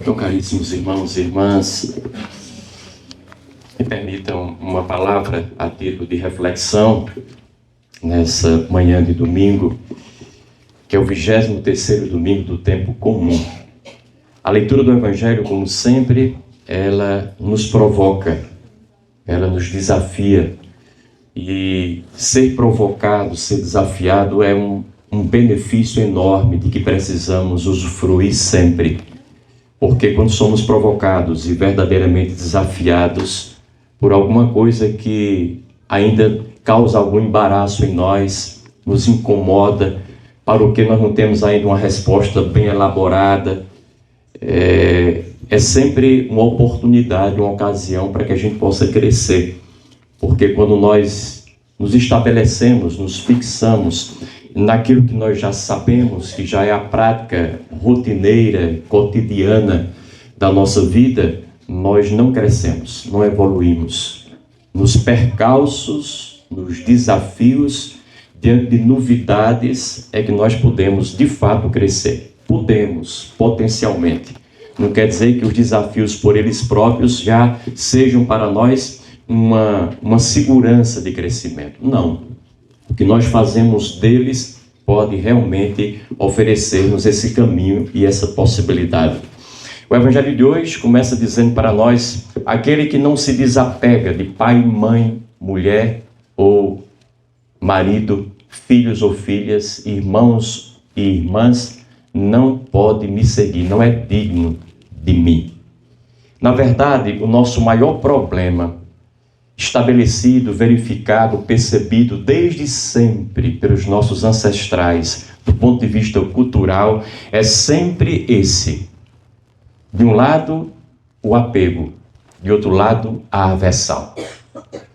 Então, caríssimos irmãos e irmãs, me permitam uma palavra a título de reflexão nessa manhã de domingo, que é o 23º domingo do tempo comum. A leitura do Evangelho, como sempre, ela nos provoca, ela nos desafia. E ser provocado, ser desafiado é um benefício enorme de que precisamos usufruir sempre. Porque quando somos provocados e verdadeiramente desafiados por alguma coisa que ainda causa algum embaraço em nós, nos incomoda, para o que nós não temos ainda uma resposta bem elaborada, é sempre uma oportunidade, uma ocasião para que a gente possa crescer. Porque quando nós nos estabelecemos, nos fixamos naquilo que nós já sabemos, que já é a prática rotineira, cotidiana da nossa vida, nós não crescemos, não evoluímos. Nos percalços, nos desafios, diante de novidades, é que nós podemos, de fato, crescer. Podemos, potencialmente. Não quer dizer que os desafios por eles próprios já sejam para nós uma segurança de crescimento. Não. O que nós fazemos deles pode realmente oferecer-nos esse caminho e essa possibilidade. O Evangelho de hoje começa dizendo para nós: aquele que não se desapega de pai, mãe, mulher ou marido, filhos ou filhas, irmãos e irmãs, não pode me seguir, não é digno de mim. Na verdade, o nosso maior problema, estabelecido, verificado, percebido desde sempre pelos nossos ancestrais, do ponto de vista cultural, é sempre esse. De um lado, o apego, de outro lado, a aversão.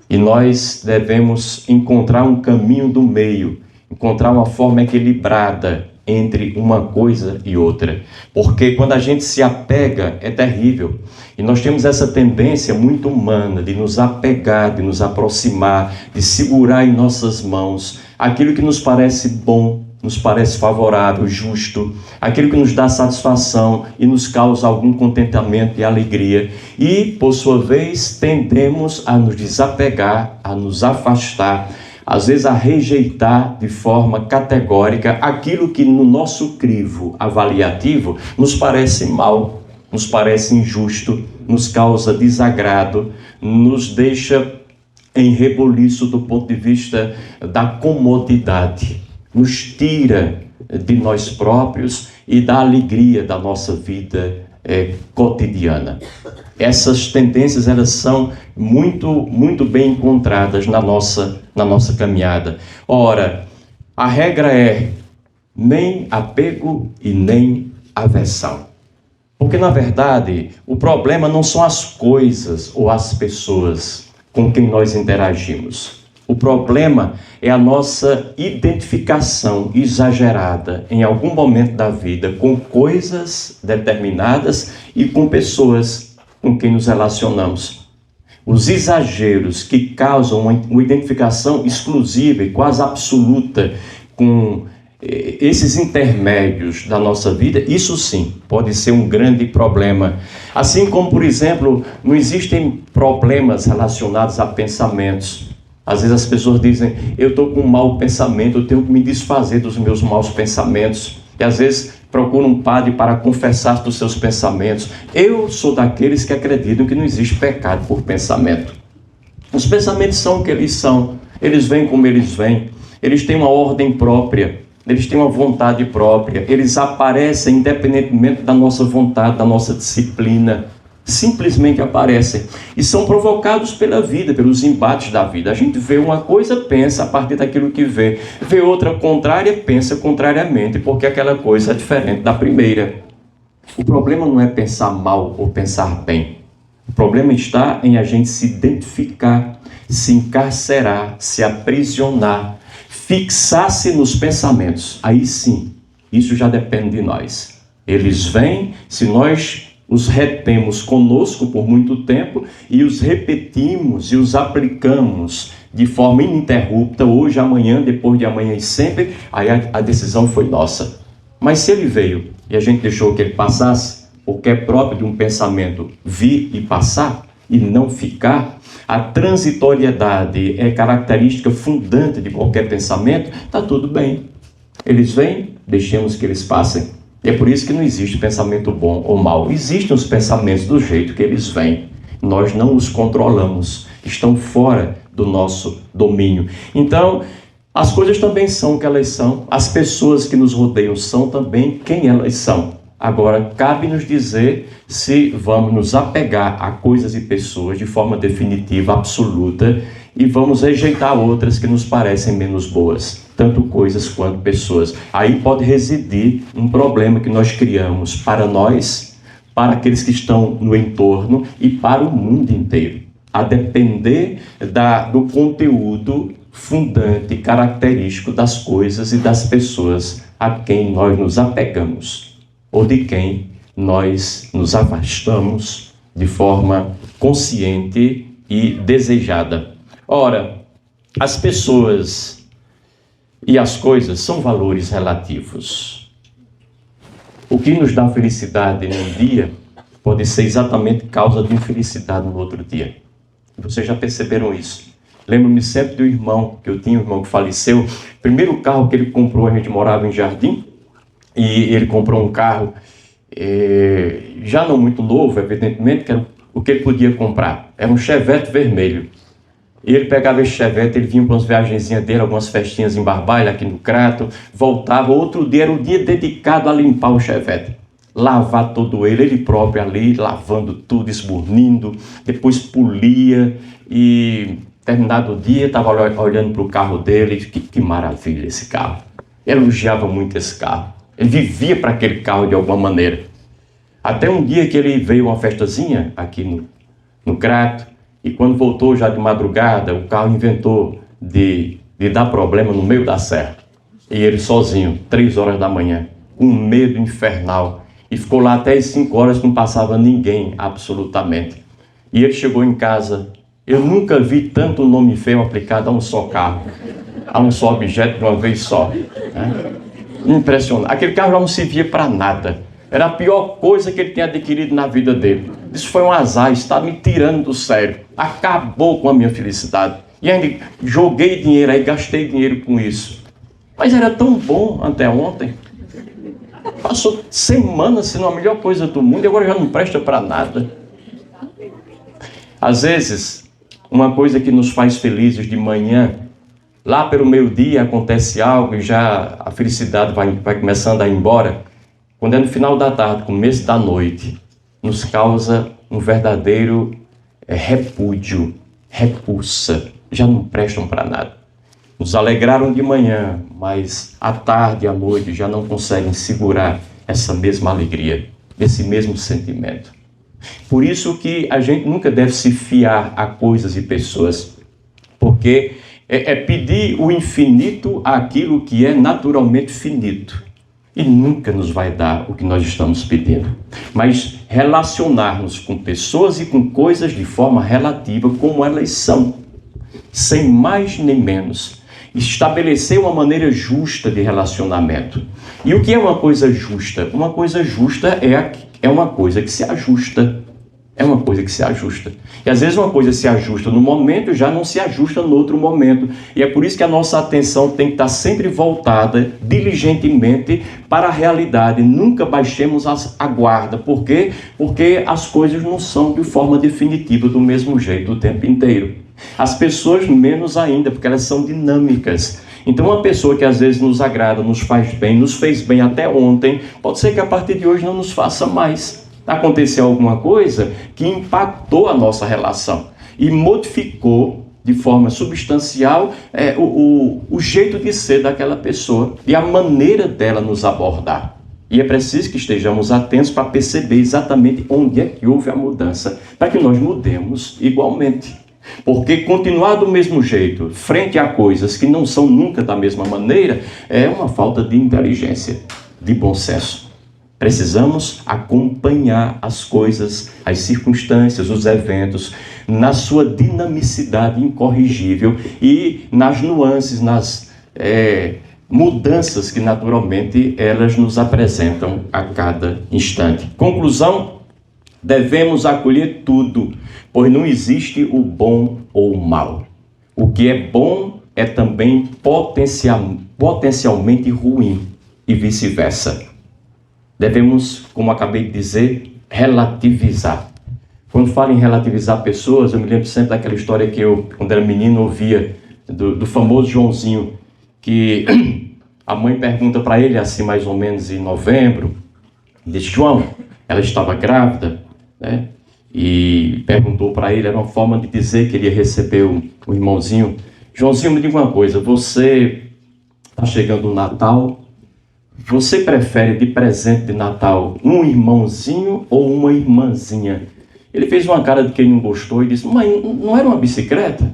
E nós devemos encontrar um caminho do meio, encontrar uma forma equilibrada entre uma coisa e outra. Porque quando a gente se apega, é terrível. E nós temos essa tendência muito humana de nos apegar, de nos aproximar, de segurar em nossas mãos aquilo que nos parece bom, nos parece favorável, justo, aquilo que nos dá satisfação e nos causa algum contentamento e alegria. E, por sua vez, tendemos a nos desapegar, a nos afastar, às vezes a rejeitar de forma categórica aquilo que no nosso crivo avaliativo nos parece mal, nos parece injusto, nos causa desagrado, nos deixa em reboliço do ponto de vista da comodidade, nos tira de nós próprios e da alegria da nossa vida cotidiana. Essas tendências, elas são muito bem encontradas na nossa caminhada. Ora, a regra é nem apego e nem aversão. Porque, na verdade, o problema não são as coisas ou as pessoas com quem nós interagimos. O problema é a nossa identificação exagerada em algum momento da vida com coisas determinadas e com pessoas com quem nos relacionamos. Os exageros que causam uma identificação exclusiva e quase absoluta com esses intermédios da nossa vida, isso sim pode ser um grande problema. Assim como, por exemplo, não existem problemas relacionados a pensamentos. Às vezes as pessoas dizem: eu estou com um mau pensamento, eu tenho que me desfazer dos meus maus pensamentos. E às vezes procura um padre para confessar dos seus pensamentos. Eu sou daqueles que acreditam que não existe pecado por pensamento. Os pensamentos são o que eles são, eles vêm como eles vêm, eles têm uma ordem própria, eles têm uma vontade própria, eles aparecem independentemente da nossa vontade, da nossa disciplina. Simplesmente aparecem e são provocados pela vida, pelos embates da vida. A gente vê uma coisa, pensa a partir daquilo que vê outra contrária, pensa contrariamente, porque aquela coisa é diferente da primeira. O problema não é pensar mal ou pensar bem. O problema está em a gente se identificar, se encarcerar, se aprisionar, fixar-se nos pensamentos. Aí sim, isso já depende de nós. Eles vêm, se nós os retemos conosco por muito tempo e os repetimos e os aplicamos de forma ininterrupta, hoje, amanhã, depois de amanhã e sempre, aí a decisão foi nossa. Mas se ele veio e a gente deixou que ele passasse, porque é próprio de um pensamento vir e passar e não ficar, a transitoriedade é característica fundante de qualquer pensamento, está tudo bem. Eles vêm, deixemos que eles passem. E é por isso que não existe pensamento bom ou mau. Existem os pensamentos do jeito que eles vêm. Nós não os controlamos, estão fora do nosso domínio. Então, as coisas também são o que elas são, as pessoas que nos rodeiam são também quem elas são. Agora, cabe-nos dizer se vamos nos apegar a coisas e pessoas de forma definitiva, absoluta, e vamos rejeitar outras que nos parecem menos boas, tanto coisas quanto pessoas. Aí pode residir um problema que nós criamos para nós, para aqueles que estão no entorno e para o mundo inteiro, a depender do conteúdo fundante, característico das coisas e das pessoas a quem nós nos apegamos, ou de quem nós nos afastamos de forma consciente e desejada. Ora, as pessoas e as coisas são valores relativos. O que nos dá felicidade num dia pode ser exatamente causa de infelicidade no outro dia. Vocês já perceberam isso? Lembro-me sempre do irmão, que eu tinha um irmão que faleceu. O primeiro carro que ele comprou, a gente morava em Jardim, e ele comprou um carro, já não muito novo, evidentemente, que era o que ele podia comprar. Era um Chevette vermelho. E ele pegava esse Chevette, ele vinha para umas viagenzinhas dele, algumas festinhas em Barbalha, aqui no Crato, voltava. Outro dia era o dia dedicado a limpar o Chevette. Lavar todo ele próprio ali, lavando tudo, esburnindo, depois polia e... Terminado o dia, estava olhando para o carro dele, que maravilha esse carro. Elogiava muito esse carro. Ele vivia para aquele carro de alguma maneira. Até um dia que ele veio a uma festazinha aqui no Crato, e quando voltou já de madrugada, o carro inventou de dar problema no meio da serra. E ele sozinho, 3 horas da manhã, com um medo infernal. E ficou lá até as 5 horas, não passava ninguém, absolutamente. E ele chegou em casa. Eu nunca vi tanto nome feio aplicado a um só carro, a um só objeto de uma vez só. Né? Impressionante. Aquele carro já não servia para nada. Era a pior coisa que ele tinha adquirido na vida dele. Isso foi um azar, está me tirando do sério. Acabou com a minha felicidade. E ainda joguei dinheiro aí, gastei dinheiro com isso. Mas era tão bom até ontem. Passou semanas sendo a melhor coisa do mundo e agora já não presta para nada. Às vezes... uma coisa que nos faz felizes de manhã, lá pelo meio-dia acontece algo e já a felicidade vai começando a ir embora. Quando é no final da tarde, começo da noite, nos causa um verdadeiro repúdio, repulsa, já não prestam para nada. Nos alegraram de manhã, mas à tarde e à noite já não conseguem segurar essa mesma alegria, esse mesmo sentimento. Por isso que a gente nunca deve se fiar a coisas e pessoas, porque é pedir o infinito àquilo que é naturalmente finito, e nunca nos vai dar o que nós estamos pedindo. Mas relacionar-nos com pessoas e com coisas de forma relativa como elas são, sem mais nem menos. Estabelecer uma maneira justa de relacionamento. E o que é uma coisa justa? Uma coisa justa é uma coisa que se ajusta. É uma coisa que se ajusta. E às vezes uma coisa se ajusta no momento e já não se ajusta no outro momento. E é por isso que a nossa atenção tem que estar sempre voltada, diligentemente, para a realidade. Nunca baixemos a guarda. Por quê? Porque as coisas não são de forma definitiva do mesmo jeito o tempo inteiro. As pessoas menos ainda, porque elas são dinâmicas. Então uma pessoa que às vezes nos agrada, nos faz bem, nos fez bem até ontem, pode ser que a partir de hoje não nos faça mais. Aconteceu alguma coisa que impactou a nossa relação e modificou de forma substancial o jeito de ser daquela pessoa e a maneira dela nos abordar. E é preciso que estejamos atentos para perceber exatamente onde é que houve a mudança, para que nós mudemos igualmente. Porque continuar do mesmo jeito, frente a coisas que não são nunca da mesma maneira, é uma falta de inteligência, de bom senso. Precisamos acompanhar as coisas, as circunstâncias, os eventos, na sua dinamicidade incorrigível e nas nuances, mudanças que naturalmente elas nos apresentam a cada instante. Conclusão: devemos acolher tudo, pois não existe o bom ou o mal. O que é bom é também potencialmente ruim e vice-versa. Devemos, como acabei de dizer, relativizar. Quando falo em relativizar pessoas, eu me lembro sempre daquela história que eu, quando era menino, ouvia do famoso Joãozinho, que a mãe pergunta para ele, assim mais ou menos em novembro, diz: João, ela estava grávida, né? E perguntou para ele, era uma forma de dizer que ele ia receber o irmãozinho. Joãozinho, me diga uma coisa, você está chegando o Natal, você prefere de presente de Natal um irmãozinho ou uma irmãzinha? Ele fez uma cara de quem não gostou e disse: mas não era uma bicicleta?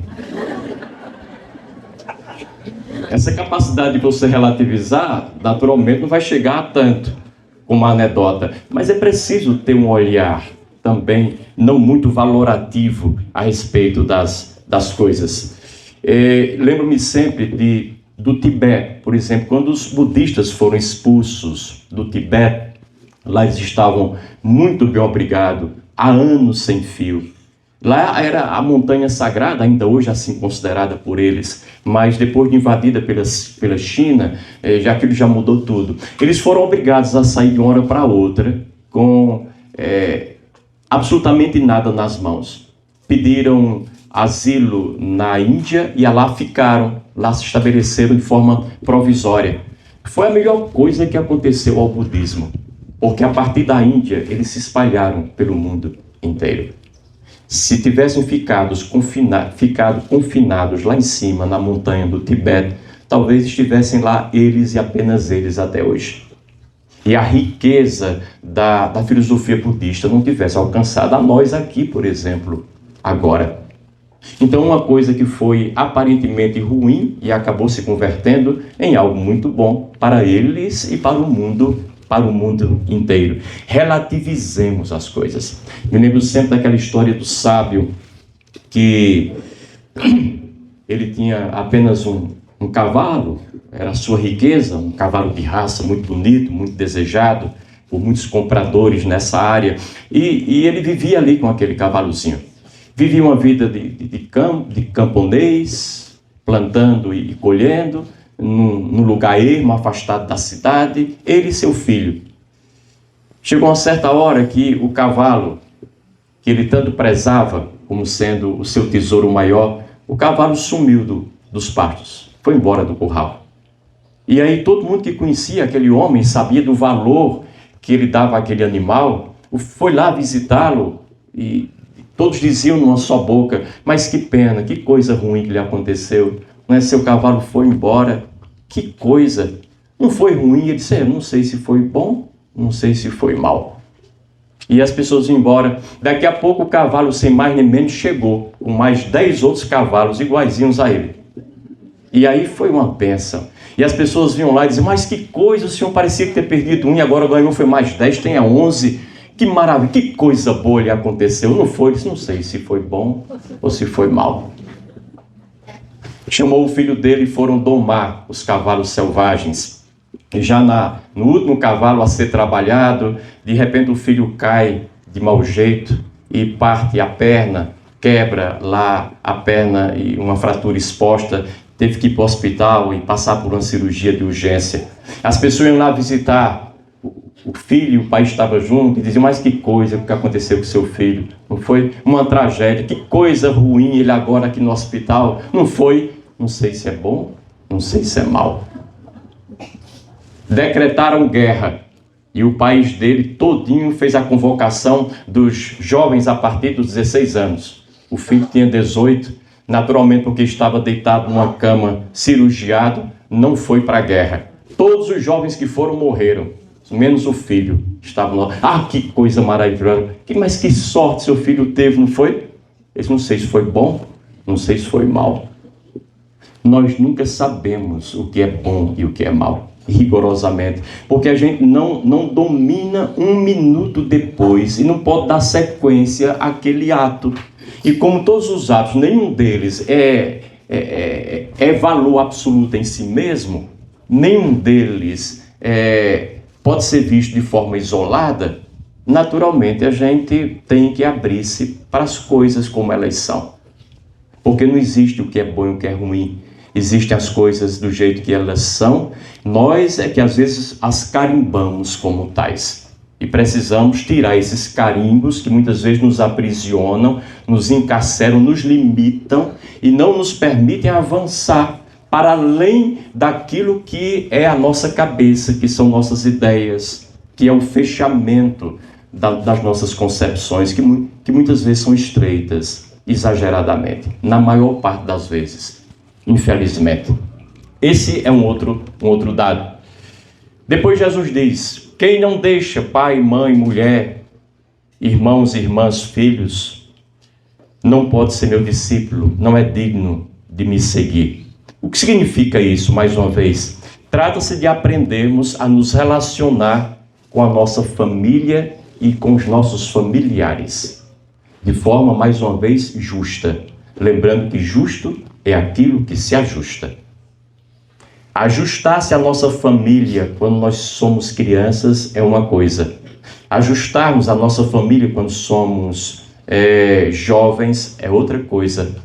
Essa capacidade de você relativizar, naturalmente, não vai chegar a tanto como uma anedota. Mas é preciso ter um olhar também não muito valorativo a respeito das coisas. Lembro-me sempre do Tibete, por exemplo, quando os budistas foram expulsos do Tibete, lá eles estavam muito bem obrigados, há anos sem fio. Lá era a montanha sagrada, ainda hoje assim considerada por eles, mas depois de invadida pela China, já aquilo já mudou tudo. Eles foram obrigados a sair de uma hora para outra com absolutamente nada nas mãos. Pediram asilo na Índia e lá ficaram, lá se estabeleceram de forma provisória. Foi a melhor coisa que aconteceu ao budismo, porque a partir da Índia eles se espalharam pelo mundo inteiro. Se tivessem ficado confinados lá em cima, na montanha do Tibete, talvez estivessem lá eles e apenas eles até hoje. E a riqueza da filosofia budista não tivesse alcançado a nós aqui, por exemplo, agora. Então, uma coisa que foi aparentemente ruim e acabou se convertendo em algo muito bom para eles e para o mundo inteiro. Relativizemos as coisas. Me lembro sempre daquela história do sábio que ele tinha apenas um cavalo, era a sua riqueza, um cavalo de raça muito bonito, muito desejado por muitos compradores nessa área, e ele vivia ali com aquele cavalozinho. Vivia uma vida de camponês, plantando e colhendo, num lugar ermo, afastado da cidade, ele e seu filho. Chegou uma certa hora que o cavalo, que ele tanto prezava como sendo o seu tesouro maior, o cavalo sumiu dos pastos, foi embora do curral. E aí todo mundo que conhecia aquele homem, sabia do valor que ele dava àquele animal, foi lá visitá-lo e todos diziam numa só boca: mas que pena, que coisa ruim que lhe aconteceu, não é? Seu cavalo foi embora, que coisa, não foi ruim? Ele disse: não sei se foi bom, não sei se foi mal. E as pessoas iam embora. Daqui a pouco o cavalo, sem mais nem menos, chegou com mais 10 outros cavalos iguaizinhos a ele. E aí foi uma bênção. E as pessoas vinham lá e diziam: mas que coisa, o senhor parecia ter perdido um e agora ganhou, foi mais 10, tem a 11. Que maravilha, que coisa boa lhe aconteceu. Não foi? Não sei se foi bom ou se foi mal. Chamou o filho dele e foram domar os cavalos selvagens. E já no último cavalo a ser trabalhado, de repente o filho cai de mau jeito e parte a perna, quebra lá a perna e uma fratura exposta. Teve que ir para o hospital e passar por uma cirurgia de urgência. As pessoas iam lá visitar o filho, o pai estava junto e diziam: mas que coisa que aconteceu com seu filho? Não foi uma tragédia? Que coisa ruim ele agora aqui no hospital? Não foi? Não sei se é bom, não sei se é mal. Decretaram guerra e o país dele todinho fez a convocação dos jovens a partir dos 16 anos. O filho tinha 18, naturalmente porque estava deitado numa cama cirurgiado, não foi para a guerra. Todos os jovens que foram morreram, menos o filho. Estavam lá. Ah, que coisa maravilhosa. Mas que sorte seu filho teve, não foi? Eles não sei se foi bom, não sei se foi mal. Nós nunca sabemos o que é bom e o que é mal, rigorosamente, porque a gente não domina um minuto depois e não pode dar sequência àquele ato. E como todos os atos, nenhum deles é valor absoluto em si mesmo, nenhum deles pode ser visto de forma isolada, naturalmente a gente tem que abrir-se para as coisas como elas são. Porque não existe o que é bom e o que é ruim. Existem as coisas do jeito que elas são. Nós é que às vezes as carimbamos como tais. E precisamos tirar esses carimbos que muitas vezes nos aprisionam, nos encarceram, nos limitam e não nos permitem avançar para além daquilo que é a nossa cabeça, que são nossas ideias, que é o fechamento das nossas concepções, que muitas vezes são estreitas, exageradamente, na maior parte das vezes, infelizmente. Esse é um outro dado. Depois Jesus diz: quem não deixa pai, mãe, mulher, irmãos, irmãs, filhos, não pode ser meu discípulo, não é digno de me seguir. O que significa isso, mais uma vez? Trata-se de aprendermos a nos relacionar com a nossa família e com os nossos familiares, de forma, mais uma vez, justa. Lembrando que justo é aquilo que se ajusta. Ajustar-se à nossa família quando nós somos crianças é uma coisa. Ajustarmos a nossa família quando somos jovens é outra coisa.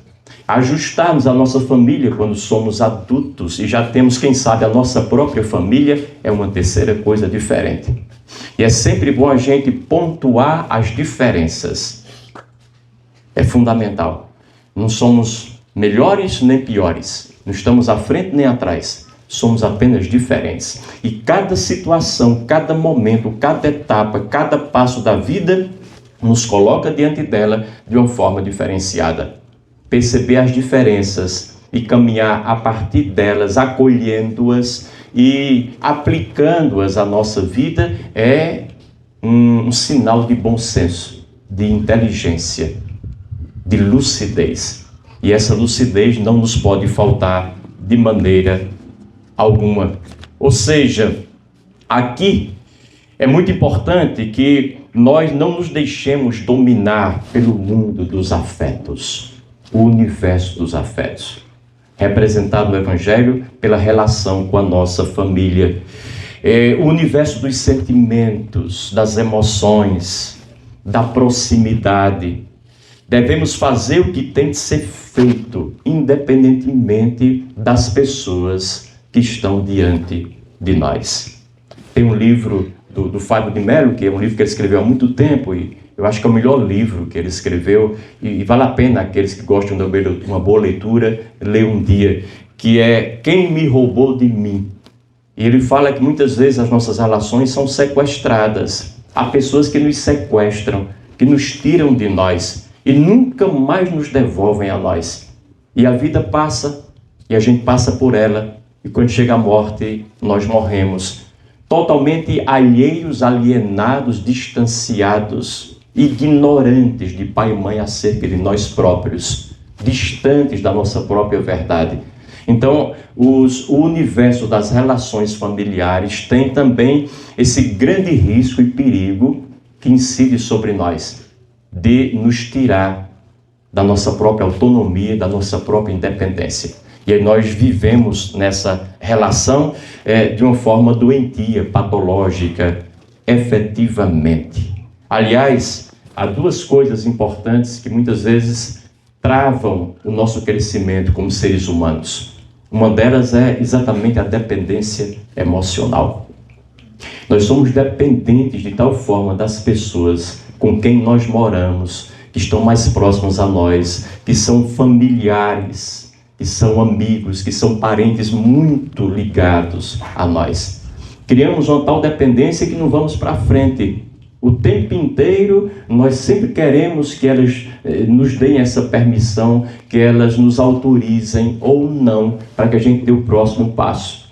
Ajustarmos a nossa família quando somos adultos e já temos, quem sabe, a nossa própria família é uma terceira coisa diferente. E é sempre bom a gente pontuar as diferenças. É fundamental. Não somos melhores nem piores. Não estamos à frente nem atrás. Somos apenas diferentes. E cada situação, cada momento, cada etapa, cada passo da vida nos coloca diante dela de uma forma diferenciada. Perceber as diferenças e caminhar a partir delas, acolhendo-as e aplicando-as à nossa vida é um sinal de bom senso, de inteligência, de lucidez. E essa lucidez não nos pode faltar de maneira alguma. Ou seja, aqui é muito importante que nós não nos deixemos dominar pelo mundo dos afetos, o universo dos afetos, representado no Evangelho pela relação com a nossa família, o universo dos sentimentos, das emoções, da proximidade. Devemos fazer o que tem de ser feito, independentemente das pessoas que estão diante de nós. Tem um livro do Fábio de Mello, que é um livro que ele escreveu há muito tempo, e eu acho que é o melhor livro que ele escreveu, e vale a pena aqueles que gostam de uma boa leitura, ler um dia, que é Quem Me Roubou de Mim. E ele fala que muitas vezes as nossas relações são sequestradas. Há pessoas que nos sequestram, que nos tiram de nós e nunca mais nos devolvem a nós. E a vida passa, e a gente passa por ela, e quando chega a morte, nós morremos. Totalmente alheios, alienados, distanciados, ignorantes de pai e mãe acerca de nós próprios, distantes da nossa própria verdade. Então, o universo das relações familiares tem também esse grande risco e perigo que incide sobre nós, de nos tirar da nossa própria autonomia, da nossa própria independência. E aí nós vivemos nessa relação de uma forma doentia, patológica, efetivamente. Aliás, há duas coisas importantes que muitas vezes travam o nosso crescimento como seres humanos. Uma delas é exatamente a dependência emocional. Nós somos dependentes de tal forma das pessoas com quem nós moramos, que estão mais próximos a nós, que são familiares, que são amigos, que são parentes muito ligados a nós. Criamos uma tal dependência que não vamos para frente. O tempo inteiro nós sempre queremos que elas nos deem essa permissão, que elas nos autorizem ou não, para que a gente dê o próximo passo.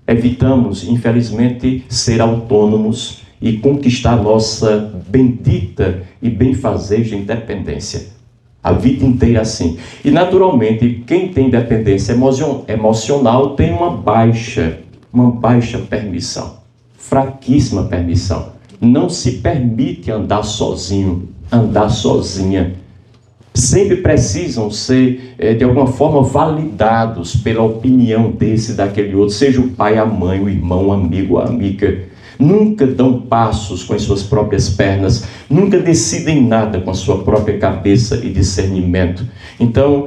Evitamos, infelizmente, ser autônomos e conquistar a nossa bendita e benfazeja independência. A vida inteira assim. E naturalmente, quem tem dependência emocional tem uma baixa permissão, fraquíssima permissão. Não se permite andar sozinho, andar sozinha. sempre precisam ser, de alguma forma, validados pela opinião desse, daquele outro, seja o pai, a mãe, o irmão, o amigo, a amiga. Nunca dão passos com as suas próprias pernas, nunca decidem nada com a sua própria cabeça e discernimento. Então,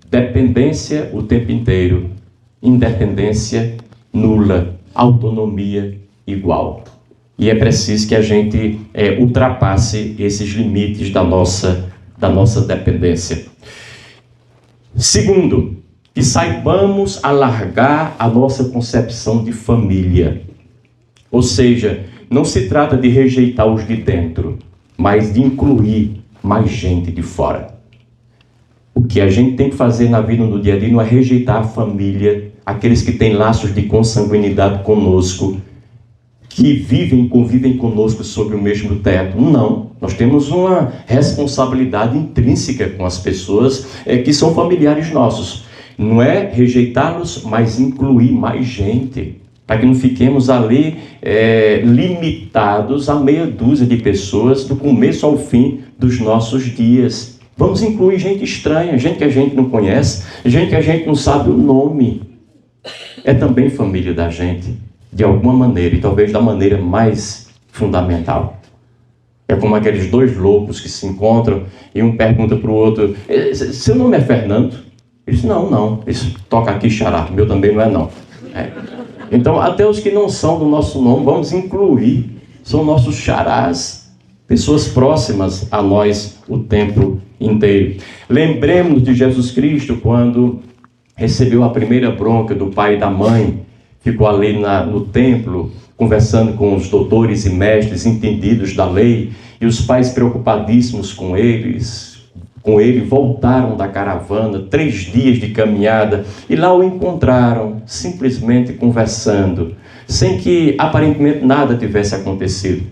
dependência o tempo inteiro, independência nula, autonomia igual. E é preciso que a gente ultrapasse esses limites da nossa dependência. Segundo, que saibamos alargar a nossa concepção de família. Ou seja, não se trata de rejeitar os de dentro, mas de incluir mais gente de fora. O que a gente tem que fazer na vida no dia a dia não é rejeitar a família, aqueles que têm laços de consanguinidade conosco, que vivem e convivem conosco sob o mesmo teto. Não, nós temos uma responsabilidade intrínseca com as pessoas que são familiares nossos. Não é rejeitá-los, mas incluir mais gente, para que não fiquemos ali limitados a meia dúzia de pessoas do começo ao fim dos nossos dias. Vamos incluir gente estranha, gente que a gente não conhece, gente que a gente não sabe o nome. É também família da gente, de alguma maneira, e talvez da maneira mais fundamental. É como aqueles dois loucos que se encontram e um pergunta para o outro: seu nome é Fernando? Ele diz: não. Isso toca aqui, xará, meu também não é não. Então, até os que não são do nosso nome, vamos incluir, são nossos xarás, pessoas próximas a nós o tempo inteiro. Lembremos de Jesus Cristo quando recebeu a primeira bronca do pai e da mãe, ficou ali no templo, conversando com os doutores e mestres entendidos da lei, e os pais preocupadíssimos com ele, voltaram da caravana, 3 dias de caminhada, e lá o encontraram, simplesmente conversando, sem que aparentemente nada tivesse acontecido.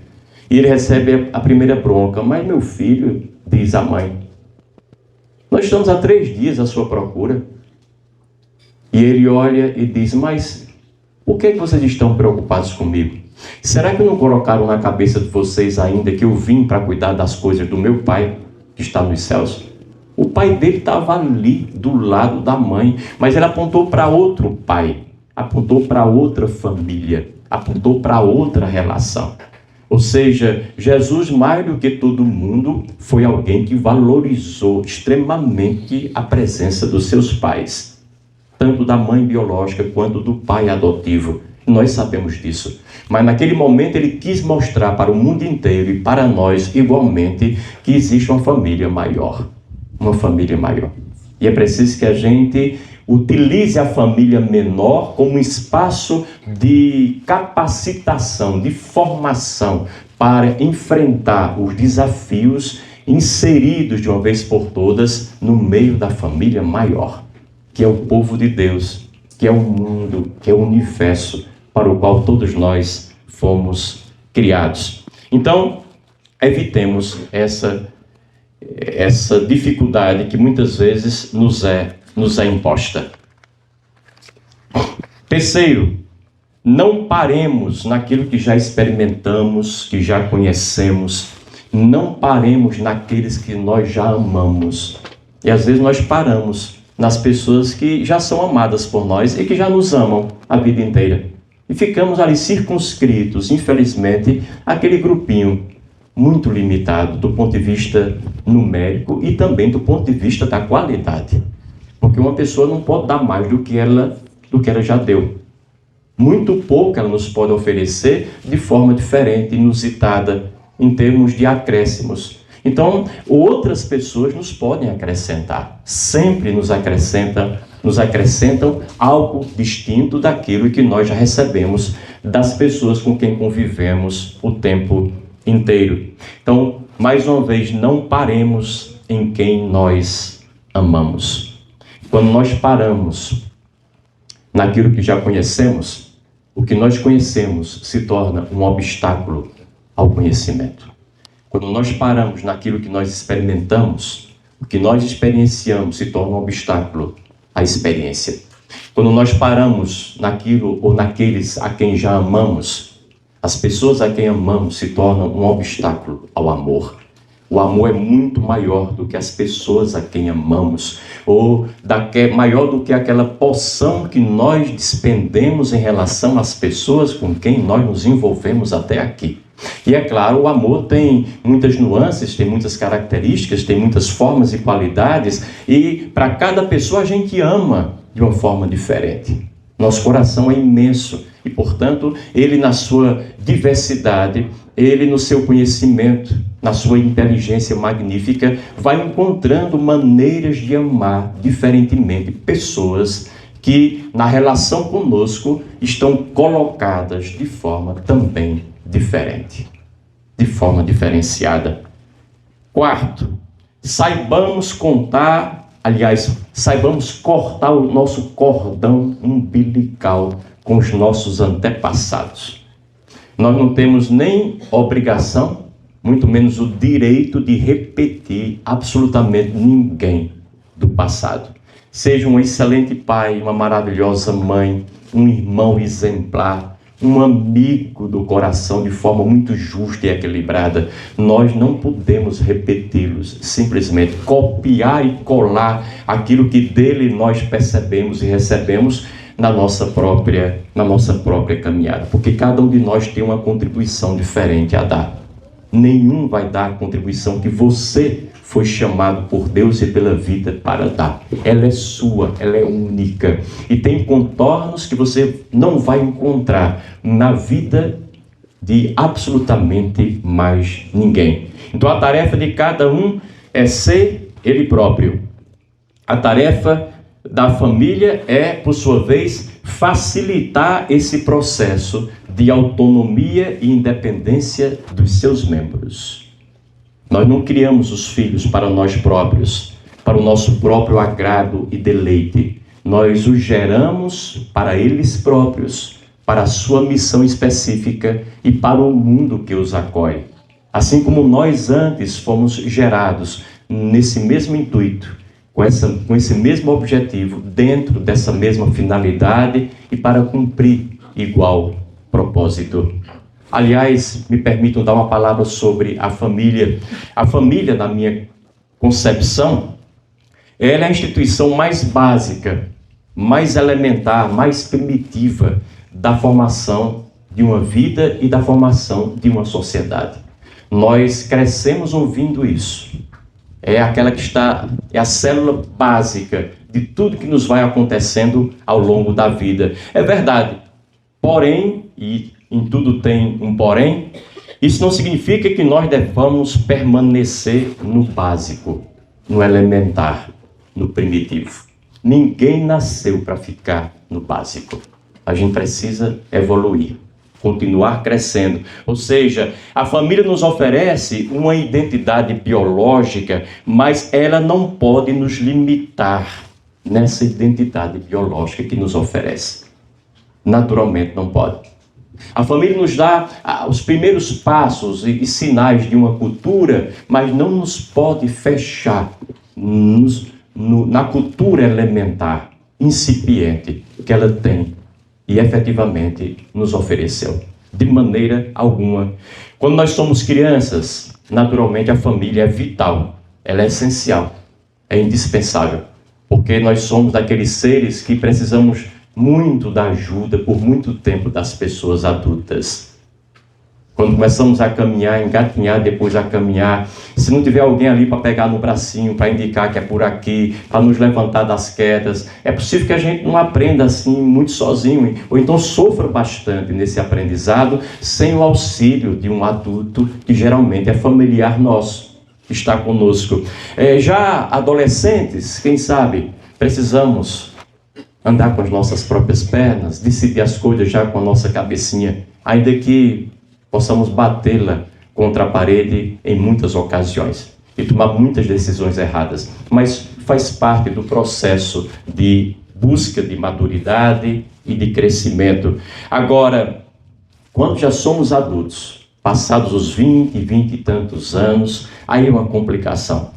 E ele recebe a primeira bronca: mas meu filho, diz a mãe, nós estamos há 3 dias à sua procura. E ele olha e diz: mas por que vocês estão preocupados comigo? Será que não colocaram na cabeça de vocês ainda que eu vim para cuidar das coisas do meu pai, que está nos céus? O pai dele estava ali, do lado da mãe, mas ele apontou para outro pai, apontou para outra família, apontou para outra relação. Ou seja, Jesus, mais do que todo mundo, foi alguém que valorizou extremamente a presença dos seus pais, tanto da mãe biológica quanto do pai adotivo. Nós sabemos disso. Mas naquele momento ele quis mostrar para o mundo inteiro e para nós igualmente que existe uma família maior. Uma família maior. E é preciso que a gente utilize a família menor como um espaço de capacitação, de formação para enfrentar os desafios inseridos de uma vez por todas no meio da família maior, que é o povo de Deus, que é o mundo, que é o universo para o qual todos nós fomos criados. Então, evitemos essa dificuldade que muitas vezes nos é imposta. Terceiro, não paremos naquilo que já experimentamos, que já conhecemos. Não paremos naqueles que nós já amamos. E às vezes nós paramos nas pessoas que já são amadas por nós e que já nos amam a vida inteira. E ficamos ali circunscritos, infelizmente, àquele grupinho muito limitado do ponto de vista numérico e também do ponto de vista da qualidade. Porque uma pessoa não pode dar mais do que ela já deu. Muito pouco ela nos pode oferecer de forma diferente, inusitada, em termos de acréscimos. Então, outras pessoas nos podem acrescentar, sempre nos acrescentam algo distinto daquilo que nós já recebemos das pessoas com quem convivemos o tempo inteiro. Então, mais uma vez, não paremos em quem nós amamos. Quando nós paramos naquilo que já conhecemos, o que nós conhecemos se torna um obstáculo ao conhecimento. Quando nós paramos naquilo que nós experimentamos, o que nós experienciamos se torna um obstáculo à experiência. Quando nós paramos naquilo ou naqueles a quem já amamos, as pessoas a quem amamos se tornam um obstáculo ao amor. O amor é muito maior do que as pessoas a quem amamos, ou maior do que aquela porção que nós despendemos em relação às pessoas com quem nós nos envolvemos até aqui. E é claro, o amor tem muitas nuances, tem muitas características, tem muitas formas e qualidades, e para cada pessoa a gente ama de uma forma diferente. Nosso coração é imenso e, portanto, ele na sua diversidade, ele no seu conhecimento, na sua inteligência magnífica, vai encontrando maneiras de amar diferentemente pessoas que na relação conosco estão colocadas de forma também diferente, de forma diferenciada. Quarto, saibamos cortar o nosso cordão umbilical com os nossos antepassados. Nós não temos nem obrigação, muito menos o direito de repetir absolutamente ninguém do passado. Seja um excelente pai, uma maravilhosa mãe, um irmão exemplar, um amigo do coração de forma muito justa e equilibrada. Nós não podemos repeti-los, simplesmente copiar e colar aquilo que dele nós percebemos e recebemos na nossa própria caminhada, porque cada um de nós tem uma contribuição diferente a dar. Nenhum vai dar a contribuição que você foi chamado por Deus e pela vida para dar. Ela é sua, ela é única. E tem contornos que você não vai encontrar na vida de absolutamente mais ninguém. Então a tarefa de cada um é ser ele próprio. A tarefa da família é, por sua vez, facilitar esse processo de autonomia e independência dos seus membros. Nós não criamos os filhos para nós próprios, para o nosso próprio agrado e deleite. Nós os geramos para eles próprios, para a sua missão específica e para o mundo que os acolhe. Assim como nós antes fomos gerados nesse mesmo intuito, com esse mesmo objetivo, dentro dessa mesma finalidade e para cumprir igual propósito. Aliás, me permitam dar uma palavra sobre a família. A família, na minha concepção, ela é a instituição mais básica, mais elementar, mais primitiva da formação de uma vida e da formação de uma sociedade. Nós crescemos ouvindo isso. É aquela que é a célula básica de tudo que nos vai acontecendo ao longo da vida. É verdade. Porém, e em tudo tem um porém, isso não significa que nós devamos permanecer no básico, no elementar, no primitivo. Ninguém nasceu para ficar no básico. A gente precisa evoluir, continuar crescendo. Ou seja, a família nos oferece uma identidade biológica, mas ela não pode nos limitar nessa identidade biológica que nos oferece. Naturalmente não pode. A família nos dá os primeiros passos e sinais de uma cultura, mas não nos pode fechar na cultura elementar, incipiente, que ela tem e efetivamente nos ofereceu. De maneira alguma. Quando nós somos crianças, naturalmente a família é vital, ela é essencial, é indispensável, porque nós somos daqueles seres que precisamos muito da ajuda por muito tempo das pessoas adultas. Quando começamos a caminhar, engatinhar, depois a caminhar, se não tiver alguém ali para pegar no bracinho, para indicar que é por aqui, para nos levantar das quedas, é possível que a gente não aprenda assim muito sozinho, ou então sofra bastante nesse aprendizado, sem o auxílio de um adulto que geralmente é familiar nosso, que está conosco. Já adolescentes, quem sabe, precisamos andar com as nossas próprias pernas, decidir as coisas já com a nossa cabecinha, ainda que possamos batê-la contra a parede em muitas ocasiões e tomar muitas decisões erradas, mas faz parte do processo de busca de maturidade e de crescimento. Agora, quando já somos adultos, passados os 20 e tantos anos, aí é uma complicação.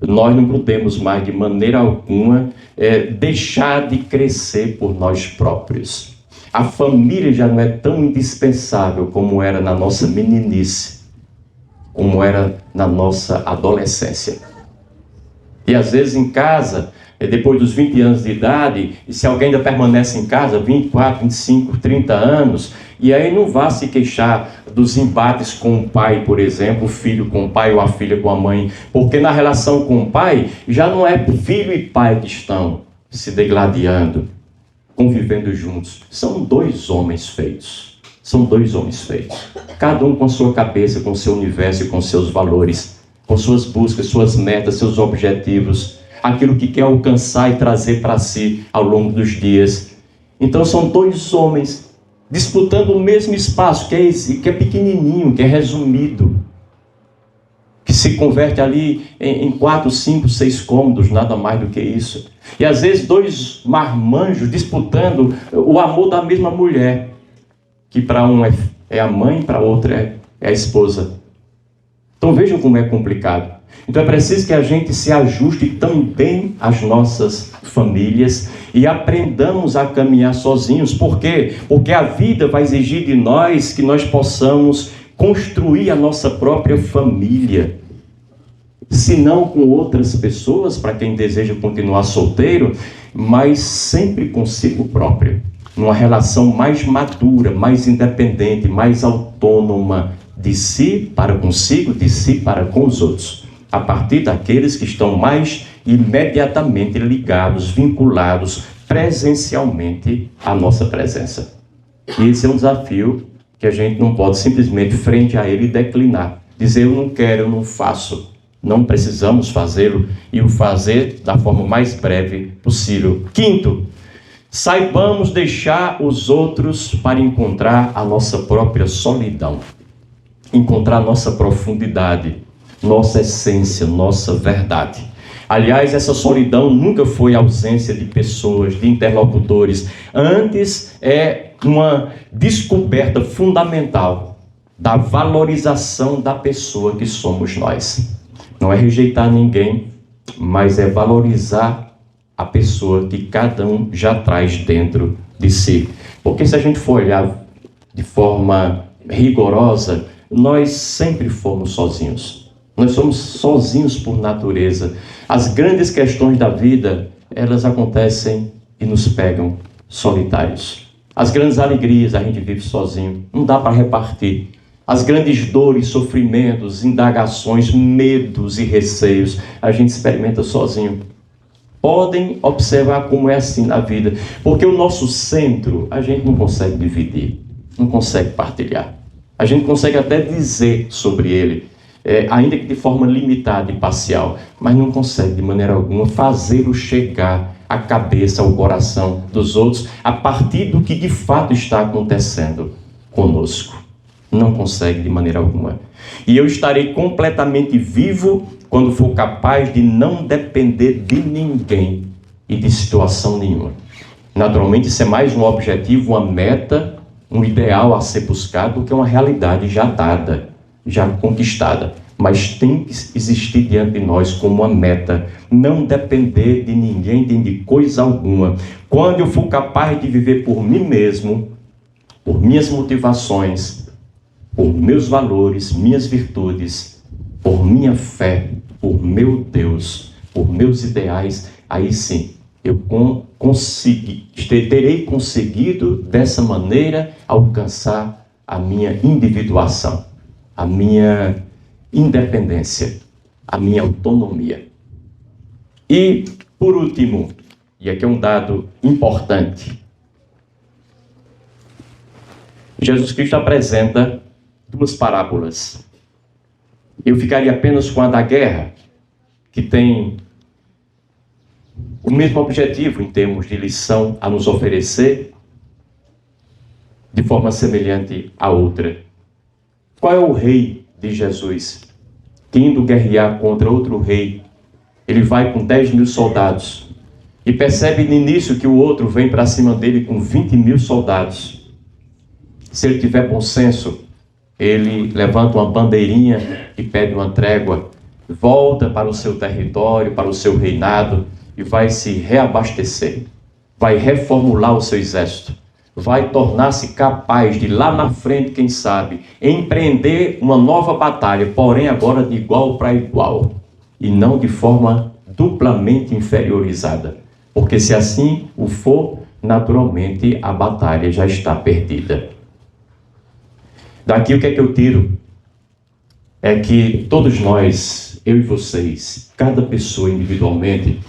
Nós não podemos mais, de maneira alguma, deixar de crescer por nós próprios. A família já não é tão indispensável como era na nossa meninice. como era na nossa adolescência. E às vezes em casa, depois dos 20 anos de idade, e se alguém ainda permanece em casa, 24, 25, 30 anos, e aí não vá se queixar dos embates com o pai, por exemplo, o filho com o pai ou a filha com a mãe, porque na relação com o pai, já não é filho e pai que estão se degladiando, convivendo juntos. São dois homens feitos. São dois homens feitos. Cada um com a sua cabeça, com o seu universo e com seus valores, com suas buscas, suas metas, seus objetivos, aquilo que quer alcançar e trazer para si ao longo dos dias. Então são dois homens disputando o mesmo espaço, que é pequenininho, que é resumido, que se converte ali em 4, 5, 6 cômodos, nada mais do que isso. E às vezes dois marmanjos disputando o amor da mesma mulher, que para um é a mãe, para outra é a esposa. Então vejam como é complicado. Então é preciso que a gente se ajuste também às nossas famílias e aprendamos a caminhar sozinhos. Por quê? Porque a vida vai exigir de nós que nós possamos construir a nossa própria família. Se não com outras pessoas, para quem deseja continuar solteiro, mas sempre consigo próprio. Numa relação mais madura, mais independente, mais autônoma de si para consigo, de si para com os outros. A partir daqueles que estão mais imediatamente ligados, vinculados presencialmente à nossa presença. E esse é um desafio que a gente não pode simplesmente frente a ele declinar. Dizer eu não quero, eu não faço. Não precisamos fazê-lo e o fazer da forma mais breve possível. Quinto, saibamos deixar os outros para encontrar a nossa própria solidão. Encontrar nossa profundidade, nossa essência, nossa verdade. Aliás, essa solidão nunca foi ausência de pessoas, de interlocutores. Antes é uma descoberta fundamental da valorização da pessoa que somos nós. Não é rejeitar ninguém, mas é valorizar a pessoa que cada um já traz dentro de si. Porque se a gente for olhar de forma rigorosa, nós sempre fomos sozinhos. Nós somos sozinhos por natureza. As grandes questões da vida, elas acontecem e nos pegam solitários. As grandes alegrias a gente vive sozinho, não dá para repartir. As grandes dores, sofrimentos, indagações, medos e receios, a gente experimenta sozinho. Podem observar como é assim na vida, porque o nosso centro a gente não consegue dividir, não consegue partilhar. A gente consegue até dizer sobre ele, ainda que de forma limitada e parcial, mas não consegue de maneira alguma fazê-lo chegar à cabeça, ao coração dos outros, a partir do que de fato está acontecendo conosco. Não consegue de maneira alguma. E eu estarei completamente vivo quando for capaz de não depender de ninguém e de situação nenhuma. Naturalmente, isso é mais um objetivo, uma meta, um ideal a ser buscado do que uma realidade já dada, já conquistada. Mas tem que existir diante de nós como uma meta, não depender de ninguém, de coisa alguma. Quando eu for capaz de viver por mim mesmo, por minhas motivações, por meus valores, minhas virtudes, por minha fé, por meu Deus, por meus ideais, aí sim, eu terei conseguido dessa maneira alcançar a minha individuação, a minha independência, a minha autonomia. E, por último, e aqui é um dado importante, Jesus Cristo apresenta duas parábolas. Eu ficaria apenas com a da guerra, que tem o mesmo objetivo em termos de lição a nos oferecer, de forma semelhante à outra. Qual é o rei de Jesus? Que indo guerrear contra outro rei, ele vai com 10.000 soldados e percebe no início que o outro vem para cima dele com 20.000 soldados. Se ele tiver bom senso, ele levanta uma bandeirinha e pede uma trégua, volta para o seu território, para o seu reinado e vai se reabastecer, vai reformular o seu exército, vai tornar-se capaz de lá na frente, quem sabe, empreender uma nova batalha, porém agora de igual para igual, e não de forma duplamente inferiorizada. Porque se assim o for, naturalmente a batalha já está perdida. Daqui o que é que eu tiro? É que todos nós, eu e vocês, cada pessoa individualmente,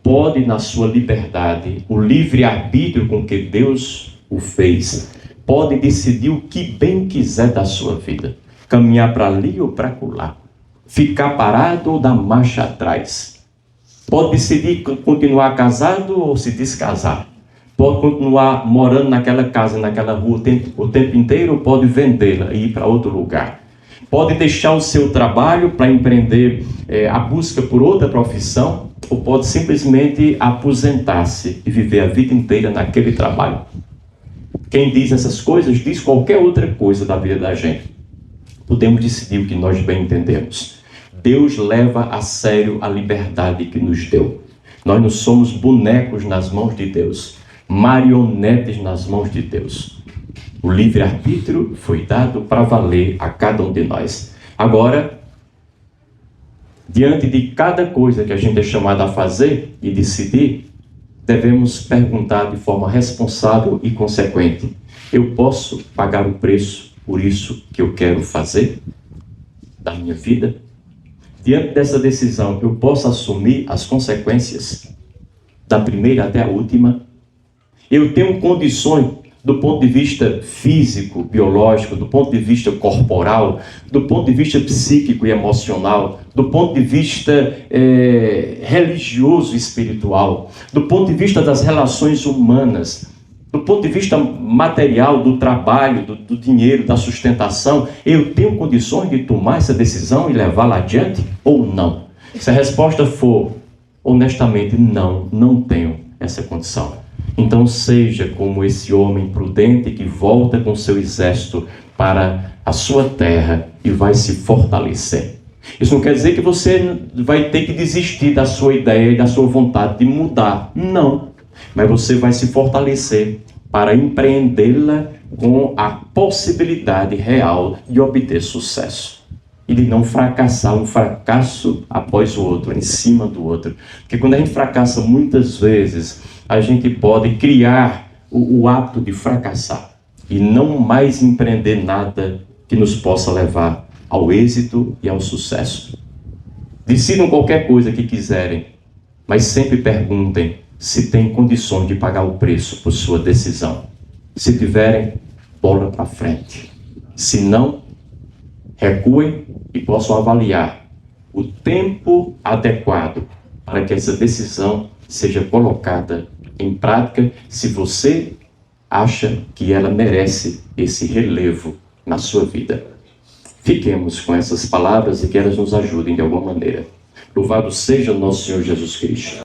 pode na sua liberdade, o livre-arbítrio com que Deus o fez, pode decidir o que bem quiser da sua vida. Caminhar para ali ou para acolá. Ficar parado ou dar marcha atrás. Pode decidir continuar casado ou se descasar. Pode continuar morando naquela casa, naquela rua o tempo inteiro, ou pode vendê-la e ir para outro lugar. Pode deixar o seu trabalho para empreender a busca por outra profissão, ou pode simplesmente aposentar-se e viver a vida inteira naquele trabalho. Quem diz essas coisas diz qualquer outra coisa da vida da gente. Podemos decidir o que nós bem entendemos. Deus leva a sério a liberdade que nos deu. Nós não somos bonecos nas mãos de Deus, marionetes nas mãos de Deus. O livre-arbítrio foi dado para valer a cada um de nós. Agora, diante de cada coisa que a gente é chamado a fazer e decidir, devemos perguntar de forma responsável e consequente: eu posso pagar o preço por isso que eu quero fazer da minha vida? Diante dessa decisão, eu posso assumir as consequências da primeira até a última? Eu tenho condições do ponto de vista físico, biológico, do ponto de vista corporal, do ponto de vista psíquico e emocional, do ponto de vista religioso e espiritual, do ponto de vista das relações humanas, do ponto de vista material, do trabalho, do dinheiro, da sustentação, eu tenho condições de tomar essa decisão e levá-la adiante ou não? Se a resposta for, honestamente, não tenho essa condição. Então seja como esse homem prudente que volta com seu exército para a sua terra e vai se fortalecer. Isso não quer dizer que você vai ter que desistir da sua ideia e da sua vontade de mudar. Não. Mas você vai se fortalecer para empreendê-la com a possibilidade real de obter sucesso. E de não fracassar, um fracasso após o outro, em cima do outro. Porque quando a gente fracassa muitas vezes, a gente pode criar o hábito de fracassar e não mais empreender nada que nos possa levar ao êxito e ao sucesso. Decidam qualquer coisa que quiserem, mas sempre perguntem se têm condições de pagar o preço por sua decisão. Se tiverem, bola para frente. Se não, recuem e possam avaliar o tempo adequado para que essa decisão seja colocada em prática, se você acha que ela merece esse relevo na sua vida. Fiquemos com essas palavras e que elas nos ajudem de alguma maneira. Louvado seja o nosso Senhor Jesus Cristo.